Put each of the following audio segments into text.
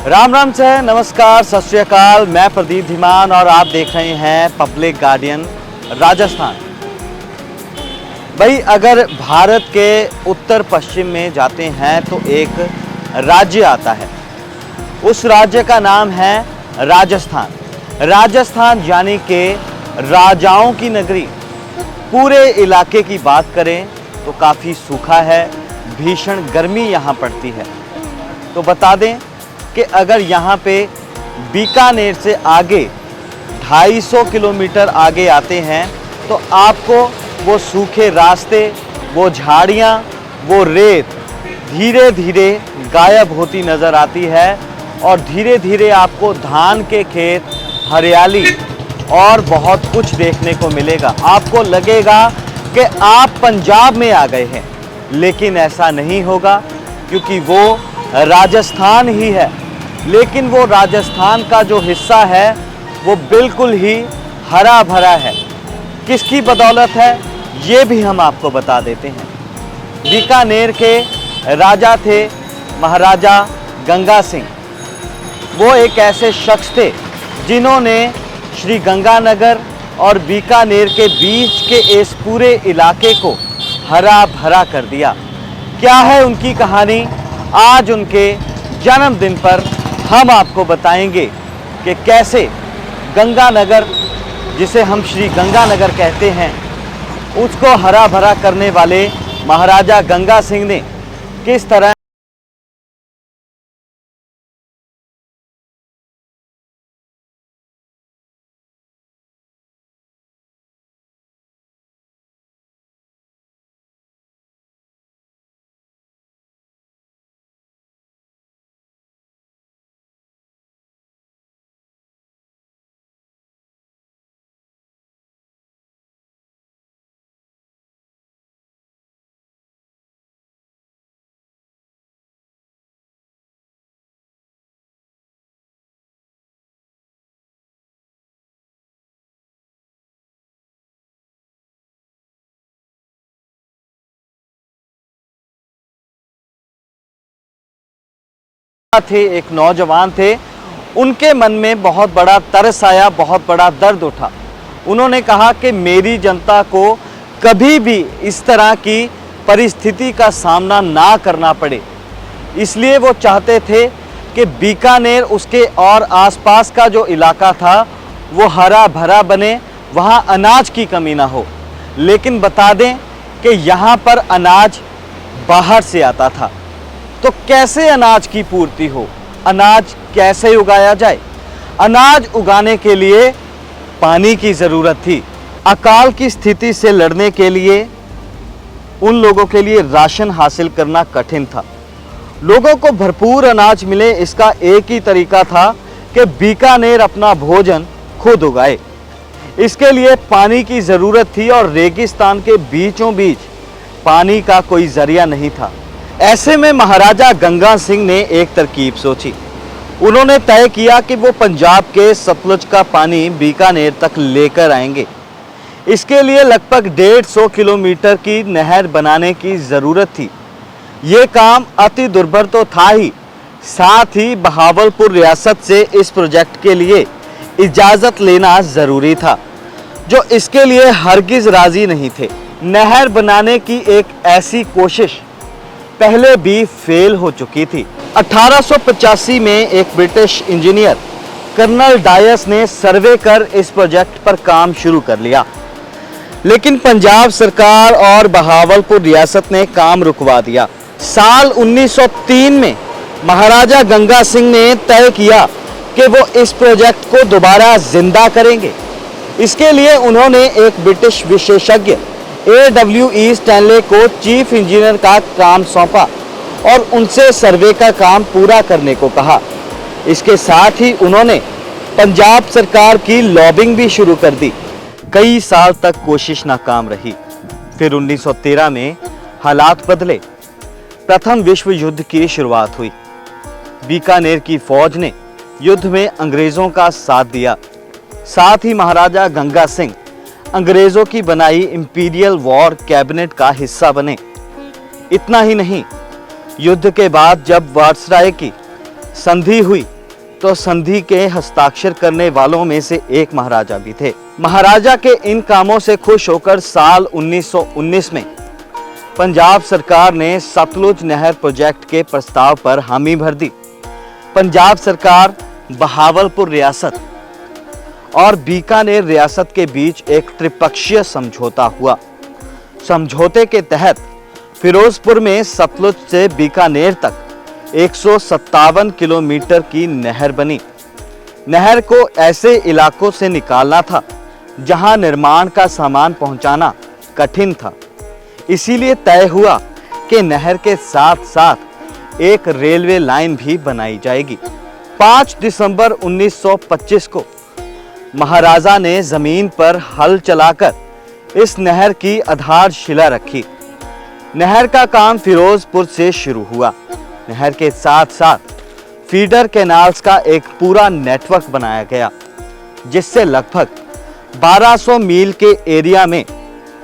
राम राम से नमस्कार, सत श्री अकाल। मैं प्रदीप धीमान और आप देख रहे हैं पब्लिक गार्डियन राजस्थान। भाई, अगर भारत के उत्तर पश्चिम में जाते हैं तो एक राज्य आता है। उस राज्य का नाम है राजस्थान। राजस्थान यानी कि राजाओं की नगरी। पूरे इलाके की बात करें तो काफ़ी सूखा है, भीषण गर्मी यहाँ पड़ती है। तो बता दें कि अगर यहाँ पे बीकानेर से आगे 250 किलोमीटर आगे आते हैं तो आपको वो सूखे रास्ते, वो झाड़ियाँ, वो रेत धीरे धीरे गायब होती नज़र आती है और धीरे धीरे आपको धान के खेत, हरियाली और बहुत कुछ देखने को मिलेगा। आपको लगेगा कि आप पंजाब में आ गए हैं, लेकिन ऐसा नहीं होगा क्योंकि वो राजस्थान ही है। लेकिन वो राजस्थान का जो हिस्सा है वो बिल्कुल ही हरा भरा है। किसकी बदौलत है ये भी हम आपको बता देते हैं। बीकानेर के राजा थे महाराजा गंगा सिंह। वो एक ऐसे शख्स थे जिन्होंने श्री गंगानगर और बीकानेर के बीच के इस पूरे इलाके को हरा भरा कर दिया। क्या है उनकी कहानी, आज उनके जन्मदिन पर हम आपको बताएंगे कि कैसे गंगानगर, जिसे हम श्री गंगानगर कहते हैं, उसको हरा भरा करने वाले महाराजा गंगा सिंह ने किस तरह थे, एक नौजवान थे। उनके मन में बहुत बड़ा तरस आया, बहुत बड़ा दर्द उठा। उन्होंने कहा कि मेरी जनता को कभी भी इस तरह की परिस्थिति का सामना ना करना पड़े। इसलिए वो चाहते थे कि बीकानेर, उसके और आसपास का जो इलाका था वो हरा भरा बने, वहाँ अनाज की कमी ना हो। लेकिन बता दें कि यहाँ पर अनाज बाहर से आता था। तो कैसे अनाज की पूर्ति हो, अनाज कैसे उगाया जाए? अनाज उगाने के लिए पानी की ज़रूरत थी। अकाल की स्थिति से लड़ने के लिए उन लोगों के लिए राशन हासिल करना कठिन था। लोगों को भरपूर अनाज मिले, इसका एक ही तरीका था कि बीकानेर अपना भोजन खुद उगाए। इसके लिए पानी की ज़रूरत थी और रेगिस्तान के बीचों बीच पानी का कोई ज़रिया नहीं था। ऐसे में महाराजा गंगा सिंह ने एक तरकीब सोची। उन्होंने तय किया कि वो पंजाब के सतलुज का पानी बीकानेर तक लेकर आएंगे। इसके लिए लगभग 150 किलोमीटर की नहर बनाने की ज़रूरत थी। ये काम अति दुर्भर तो था ही, साथ ही बहावलपुर रियासत से इस प्रोजेक्ट के लिए इजाज़त लेना ज़रूरी था, जो इसके लिए हरगिज़ राज़ी नहीं थे। नहर बनाने की एक ऐसी कोशिश पहले भी फेल हो चुकी थी। 1885 में एक ब्रिटिश इंजीनियर कर्नल डायस ने सर्वे कर इस प्रोजेक्ट पर काम शुरू कर लिया, लेकिन पंजाब सरकार और बहावलपुर रियासत ने काम रुकवा दिया। साल 1903 में महाराजा गंगा सिंह ने तय किया कि वो इस प्रोजेक्ट को दोबारा जिंदा करेंगे। इसके लिए उन्होंने एक ब्रिटिश विशेषज्ञ AWE स्टैनले को चीफ इंजीनियर का काम सौंपा और उनसे सर्वे का काम पूरा करने को कहा। इसके साथ ही उन्होंने पंजाब सरकार की लॉबिंग भी शुरू कर दी। कई साल तक कोशिश नाकाम रही। फिर 1913 में हालात बदले। प्रथम विश्व युद्ध की शुरुआत हुई। बीकानेर की फौज ने युद्ध में अंग्रेजों का साथ दिया। साथ ही महाराजा गंगा सिंह अंग्रेजों की बनाई इंपीरियल वॉर कैबिनेट का हिस्सा बने। इतना ही नहीं, युद्ध के बाद जब वायसराय की संधि हुई तो संधि के हस्ताक्षर करने वालों में से एक महाराजा भी थे। महाराजा के इन कामों से खुश होकर साल 1919 में पंजाब सरकार ने सतलुज नहर प्रोजेक्ट के प्रस्ताव पर हामी भर दी। पंजाब सरकार, बहावलपुर रियासत और बीकानेर रियासत के बीच एक त्रिपक्षीय समझौता हुआ। समझौते के तहत फिरोजपुर में सतलुज से बीकानेर तक 157 किलोमीटर की नहर बनी। नहर को ऐसे इलाकों से निकालना था जहां निर्माण का सामान पहुंचाना कठिन था। इसीलिए तय हुआ कि नहर के साथ साथ एक रेलवे लाइन भी बनाई जाएगी। 5 दिसंबर 1925 को महाराजा ने जमीन पर हल चलाकर इस नहर की आधारशिला रखी। नहर का काम फिरोजपुर से शुरू हुआ। नहर के साथ साथ फीडर कैनाल्स का एक पूरा नेटवर्क बनाया गया, जिससे लगभग 1200 मील के एरिया में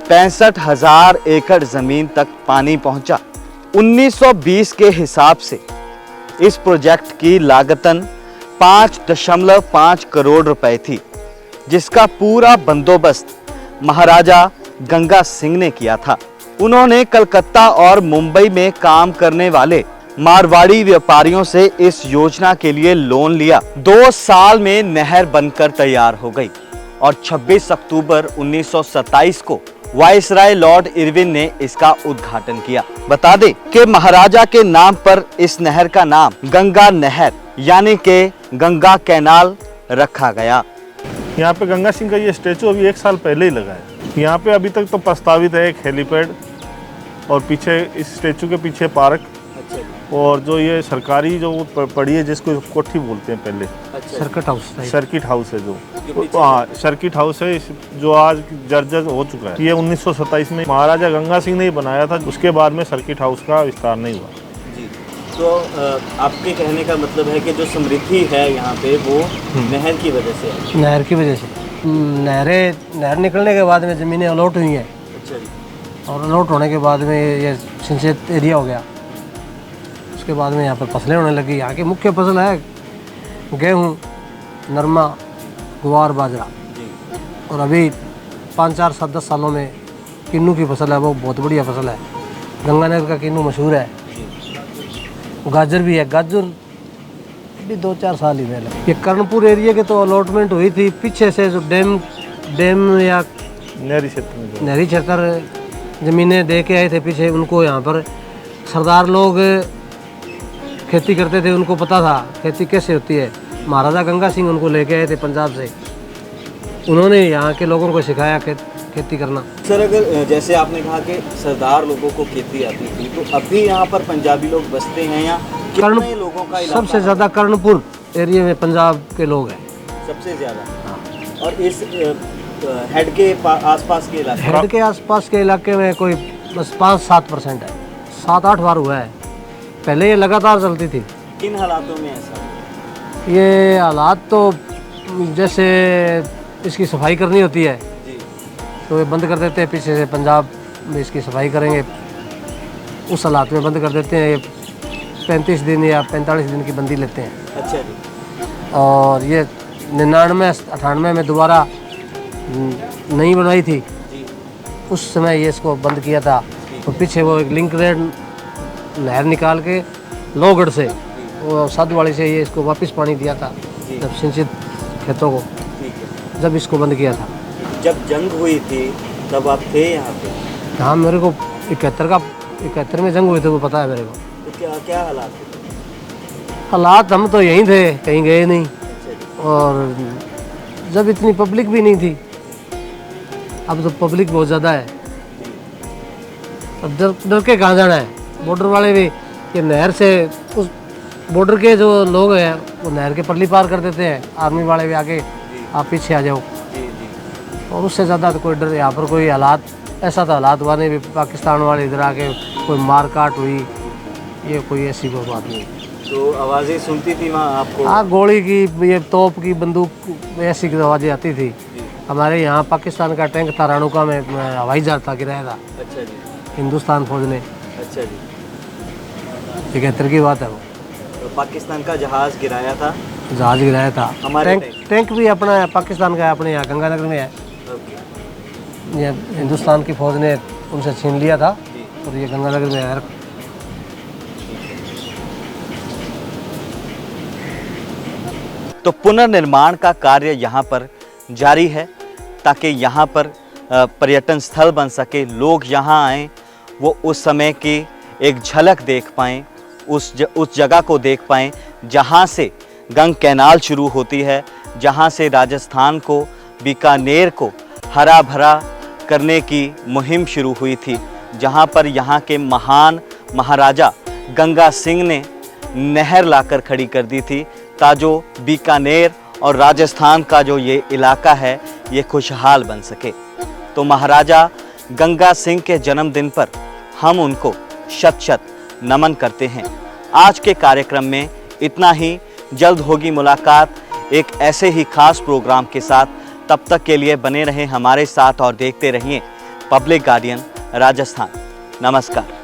65,000 एकड़ जमीन तक पानी पहुंचा। 1920 के हिसाब से इस प्रोजेक्ट की लागतन 5.5 करोड़ रुपए थी, जिसका पूरा बंदोबस्त महाराजा गंगा सिंह ने किया था। उन्होंने कलकत्ता और मुंबई में काम करने वाले मारवाड़ी व्यापारियों से इस योजना के लिए लोन लिया। 2 साल में नहर बनकर तैयार हो गई और 26 अक्टूबर 1927 को वाइसराय लॉर्ड इरविन ने इसका उद्घाटन किया। बता दें कि महाराजा के नाम पर इस नहर का नाम गंगा नहर यानी कि गंगा कैनाल रखा गया। यहाँ पे गंगा सिंह का ये स्टेचू अभी 1 साल पहले ही लगा है। यहाँ पे अभी तक तो प्रस्तावित है एक हेलीपैड और पीछे इस स्टेचू के पीछे पार्क। और जो ये सरकारी जो पड़ी है जिसको कोठी बोलते हैं पहले, सर्किट हाउस है जो, हाँ सर्किट हाउस है जो आज जर्जर हो चुका है। ये 1927 में महाराजा गंगा सिंह ने ही बनाया था। उसके बाद में सर्किट हाउस का विस्तार नहीं हुआ। जी, तो आपके कहने का मतलब है कि जो समृद्धि है यहाँ पे वो नहर की वजह से है। नहर की वजह से नहर निकलने के बाद में ज़मीनें अलॉट हुई हैं। अच्छा जी। और अलॉट होने के बाद में ये सिंचित एरिया हो गया। उसके बाद में यहाँ पर फसलें होने लगी। यहाँ की मुख्य फसल है गेहूँ, नरमा, गुआर, बाजरा। और अभी 5, 4, 7, 10 सालों में किन्नू की फसल है, वो बहुत बढ़िया फसल है। गंगानगर का किन्नू मशहूर है। गाजर भी है। गाजर भी 2-4 साल ही पहले। ये कर्णपुर एरिया के तो अलॉटमेंट हुई थी। पीछे से जो डैम या नहरी क्षेत्र ज़मीनें दे के आए थे पीछे, उनको यहाँ पर सरदार लोग खेती करते थे, उनको पता था खेती कैसे होती है। महाराजा गंगा सिंह उनको लेके आए थे पंजाब से। उन्होंने यहाँ के लोगों को सिखाया खेती करना। सर, अगर जैसे आपने कहा कि सरदार लोगों को खेती आती थी, तो अभी यहाँ पर पंजाबी लोग बसते हैं या कितने लोगों का इलाका? सबसे ज़्यादा कर्णपुर एरिया में पंजाब के लोग हैं, सबसे ज़्यादा। हाँ। और इस हेड के आसपास के इलाके, हेड के आसपास के इलाके में कोई बस 5-7% है। 7-8 बार हुआ है। पहले ये लगातार चलती थी। किन हालातों में ऐसा? ये हालात तो जैसे इसकी सफाई करनी होती है जी, तो ये बंद कर देते हैं। पीछे से पंजाब में इसकी सफाई करेंगे, उस हालात में बंद कर देते हैं। ये 35 दिन या 45 दिन की बंदी लेते हैं। अच्छा जी। और ये 99-98 में दोबारा नहीं बनवाई थी जी। उस समय ये इसको बंद किया था। तो पीछे वो एक लिंक रेड नहर निकाल के लोहगढ़ से, वो साधुवाड़ी से ये इसको वापस पानी दिया था जब सिंचित खेतों को। ठीक है। जब इसको बंद किया था। जब जंग हुई थी तब आप थे यहाँ पे? हाँ, मेरे को 71 में जंग हुई थी, वो पता है मेरे को। तो क्या हालात थे? हालात हम तो यहीं थे, कहीं गए नहीं। अच्छा जी। और जब इतनी पब्लिक भी नहीं थी। अब तो पब्लिक बहुत ज़्यादा है। अब डर के कहाँ जाना है। बॉर्डर वाले भी ये नहर से, उस बॉर्डर के जो लोग हैं वो नहर के पल्ली पार कर देते हैं। आर्मी वाले भी आके आप पीछे आ जाओ। जी जी। और उससे ज़्यादा तो कोई डर यहाँ पर कोई हालात ऐसा था। हालात वाले भी पाकिस्तान वाले इधर आके कोई मार काट हुई, ये कोई ऐसी कोई बात नहीं। तो आवाज़ें सुनती थी वहाँ आपको? हाँ, गोली की, ये तोप की, बंदूक, ऐसी आवाज़ें आती थी। हमारे यहाँ पाकिस्तान का टैंक था राणुका में, हवाई जहाज था, गिराया था। अच्छा जी। हिंदुस्तान फौज ने। अच्छा जी। 71 की बात है वो। तो पाकिस्तान का जहाज़ गिराया था? जहाज गिराया था। हमारे टैंक भी अपना है, पाकिस्तान का है, अपने यहाँ गंगानगर में है। ये हिंदुस्तान की फौज ने उनसे छीन लिया था और ये गंगानगर में है। तो पुनर्निर्माण का कार्य यहाँ पर जारी है ताकि यहाँ पर पर्यटन स्थल बन सके, लोग यहाँ आएँ, वो उस समय की एक झलक देख पाएँ, उस जगह को देख पाएँ जहाँ से गंग कैनाल शुरू होती है, जहाँ से राजस्थान को, बीकानेर को हरा भरा करने की मुहिम शुरू हुई थी, जहाँ पर यहाँ के महान महाराजा गंगा सिंह ने नहर लाकर खड़ी कर दी थी ताजो बीकानेर और राजस्थान का जो ये इलाका है ये खुशहाल बन सके। तो महाराजा गंगा सिंह के जन्मदिन पर हम उनको शत शत नमन करते हैं। आज के कार्यक्रम में इतना ही। जल्द होगी मुलाकात एक ऐसे ही खास प्रोग्राम के साथ। तब तक के लिए बने रहें हमारे साथ और देखते रहिए पब्लिक गार्डियन राजस्थान। नमस्कार।